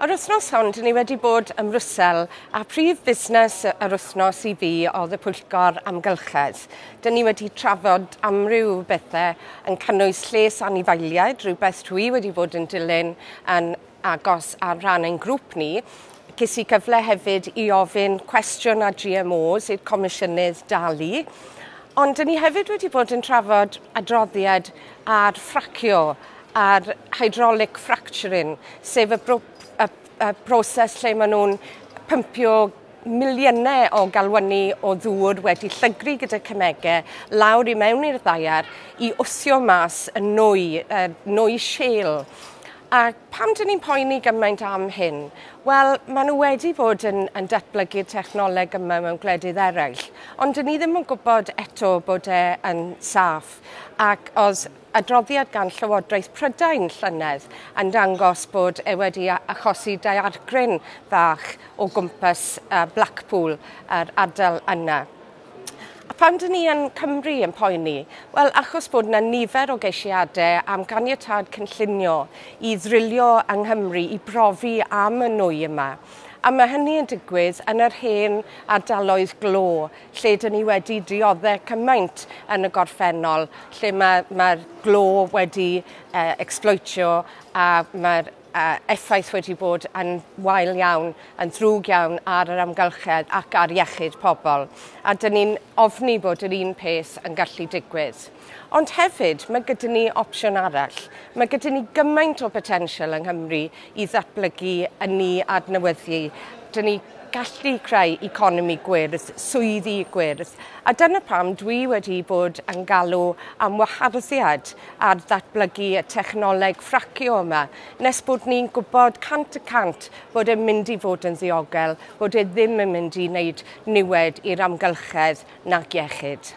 O'r wythnos hon, dyn ni wedi bod ym Mrwsel a prif busnes yr wythnos I fi oedd y pwyllgor amgylchedd. Dyn ni wedi trafod amryw bethau yn cynnwys lles anifeiliaid, rhywbeth dwi wedi bod yn dilyn yn agos ar ran ein grŵp ni. Ces I cyfle hefyd I ofyn cwestiwn a GMOs i'r Comisiynydd dalu. Ond dyn ni hefyd wedi bod yn trafod adroddiad ar ffracio, ar hydraulic fracturing, sef y broses lle maen nhw'n pympio miliynau o galwyni o ddŵr wedi llygru gyda cemegau lawr I mewn i'r ddaear I wthio mas y nwy shale. A pam dyn ni'n poeni gymaint am hyn? Wel, maen nhw wedi bod yn datblygu'r technoleg yma mewn gwledydd eraill, ond dyn ni ddim yn gwybod eto bod e'n saff. Ac oedd adroddiad gan Llywodraeth Prydain llynedd yn dangos bod wedi achosi daeargryn fach o gwmpas Blackpool, yr ardal yna. A pan dyn ni yn Cymru yn poeni? Wel, achos bod yna nifer o geisiadau am ganiatad cynllunio I ddrilio yng Nghymru I brofi am y nwy yma. A mae hynny yn digwydd yn yr hen ardaloedd glo, lle dyn ni wedi dioddau cymaint yn y gorffennol, lle mae'r glo wedi exploitio a mae'r effaith wedi bod yn wael iawn, yn ddrwg iawn ar yr amgylchedd ac ar iechyd pobl. A dyn ni'n ofni bod yr un peth yn gallu digwydd. Ond hefyd, mae gyda ni opsiwn arall. Mae gyda ni gymaint o potensial yng Nghymru I ddatblygu y ni adnewyddu. Dyn ni gallu creu economi gwyrdd, swyddi gwyrdd. A dyna pam dwi wedi bod yn galw am waharddiad ar ddatblygu y technoleg ffracio yma, nes bod ni'n gwybod 100% bod e'n mynd I fod yn ddiogel, bod e ddim yn mynd I wneud niwed i'r amgylchedd nac iechyd.